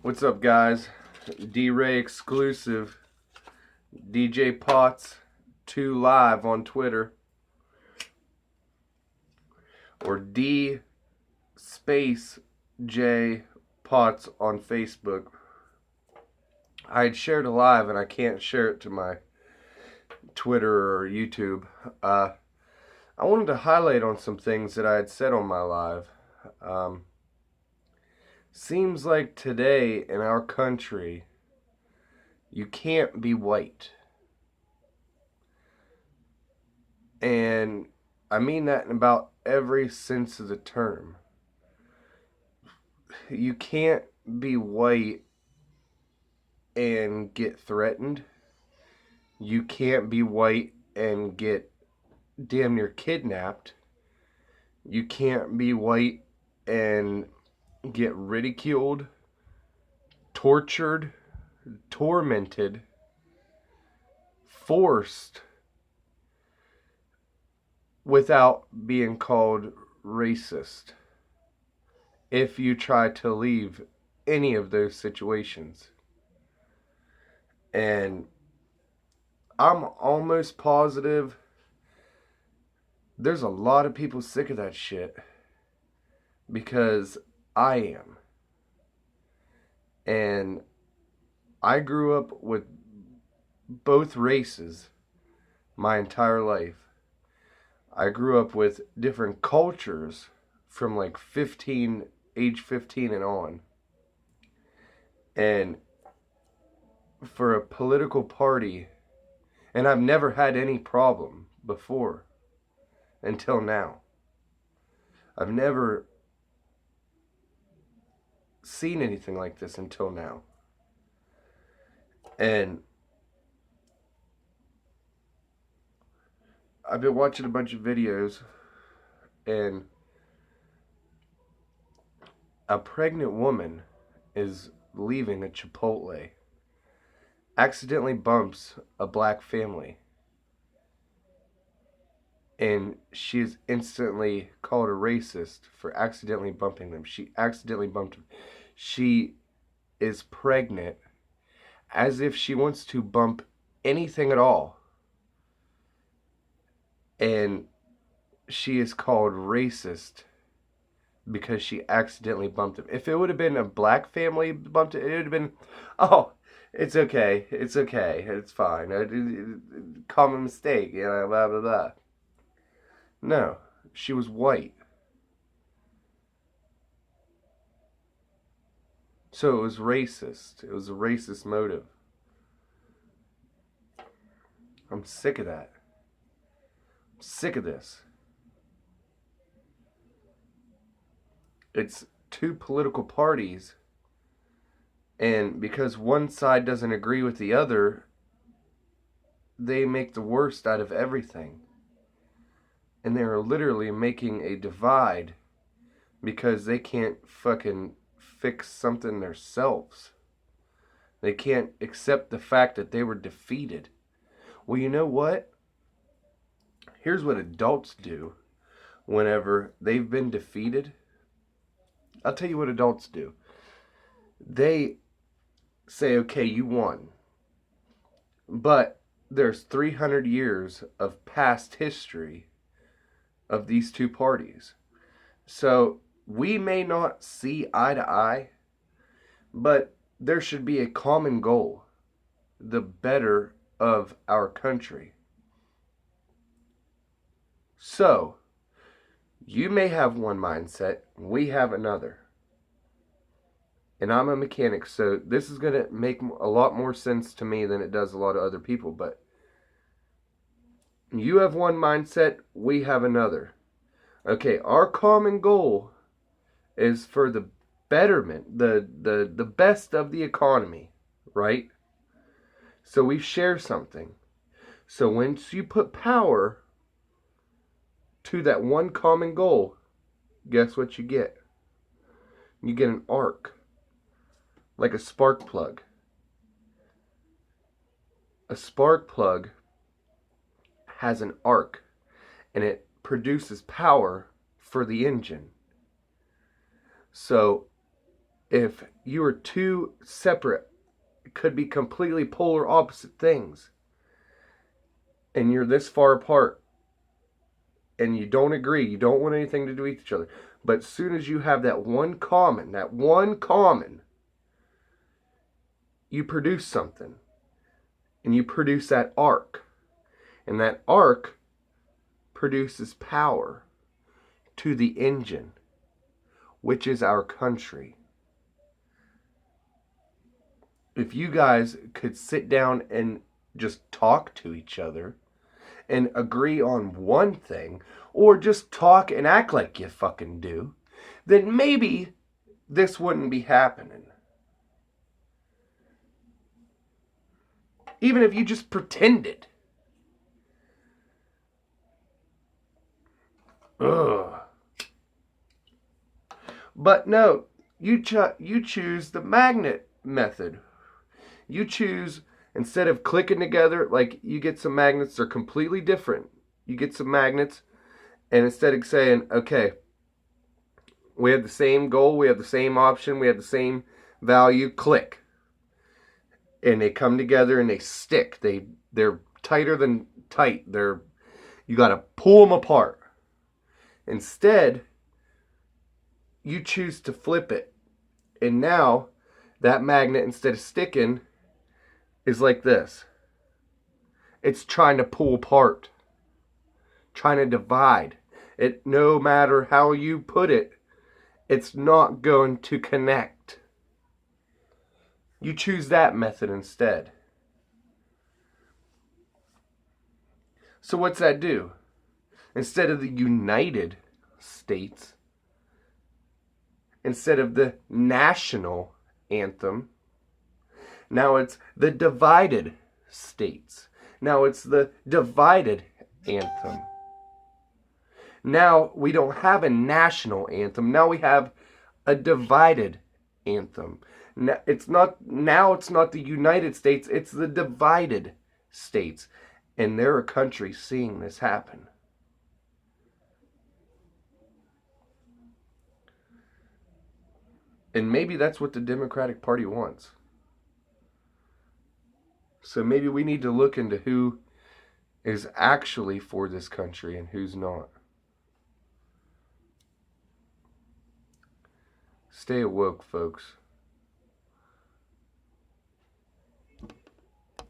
What's up, guys? D-Ray exclusive. DJ Potts 2 live on Twitter. Or D space J Potts on Facebook. I had shared a live and I can't share it to my Twitter or YouTube. I wanted to highlight on some things that I had said on my live. Seems like today in our country, you can't be white. And I mean that in about every sense of the term. You can't be white and get threatened. You can't be white and get damn near kidnapped. You can't be white and get ridiculed, tortured, tormented, forced without being called racist if you try to leave any of those situations. And I'm almost positive there's a lot of people sick of that shit, because I am. And I grew up with both races my entire life. I grew up with different cultures from like age 15 and on. And for a political party, and I've never had any problem before until now. I've never seen anything like this until now. And I've been watching a bunch of videos, and a pregnant woman is leaving a Chipotle, accidentally bumps a black family, and she is instantly called a racist for accidentally bumping them. She accidentally bumped them. She is pregnant, as if she wants to bump anything at all, and she is called racist because she accidentally bumped him. If it would have been a black family bumped it, it would have been, oh, it's okay, it's fine, common mistake, blah blah blah. No, she was white, so it was racist. It was a racist motive. I'm sick of that. I'm sick of this. It's two political parties, and because one side doesn't agree with the other, they make the worst out of everything. And they're literally making a divide because they can't fucking fix something themselves. They can't accept the fact that they were defeated. Well, you know what? Here's what adults do whenever they've been defeated. I'll tell you what adults do. They say, okay, you won. But there's 300 years of past history of these two parties. So we may not see eye to eye, but there should be a common goal: the better of our country. So you may have one mindset, we have another. And I'm a mechanic, so this is going to make a lot more sense to me than it does a lot of other people. But you have one mindset, we have another. Okay, our common goal is for the betterment, the best of the economy, right? So we share something. So once you put power to that one common goal, guess what you get? You get an arc, like a spark plug. A spark plug has an arc, and it produces power for the engine. So if you are two separate, could be completely polar opposite things, and you're this far apart, and you don't agree, you don't want anything to do with each other, but as soon as you have that one common, you produce something, and you produce that arc, and that arc produces power to the engine, which is our country. If you guys could sit down and just talk to each other and agree on one thing, or just talk and act like you fucking do, then maybe this wouldn't be happening. Even if you just pretended. Ugh. But no, you choose the magnet method. You choose, instead of clicking together, like you get some magnets, they're completely different. You get some magnets, and instead of saying, okay, we have the same goal, we have the same option, we have the same value, click. And they come together and they stick. They're tighter than tight. You got to pull them apart. Instead, you choose to flip it. And now, that magnet, instead of sticking, is like this. It's trying to pull apart. Trying to divide. It, no matter how you put it, it's not going to connect. You choose that method instead. So what's that do? Instead of the United States, instead of the national anthem, now it's the divided states. Now it's the divided anthem. Now we don't have a national anthem. Now we have a divided anthem. Now it's not the United States, it's the divided states. And there are countries seeing this happen. And maybe that's what the Democratic Party wants. So maybe we need to look into who is actually for this country and who's not. Stay awoke, folks.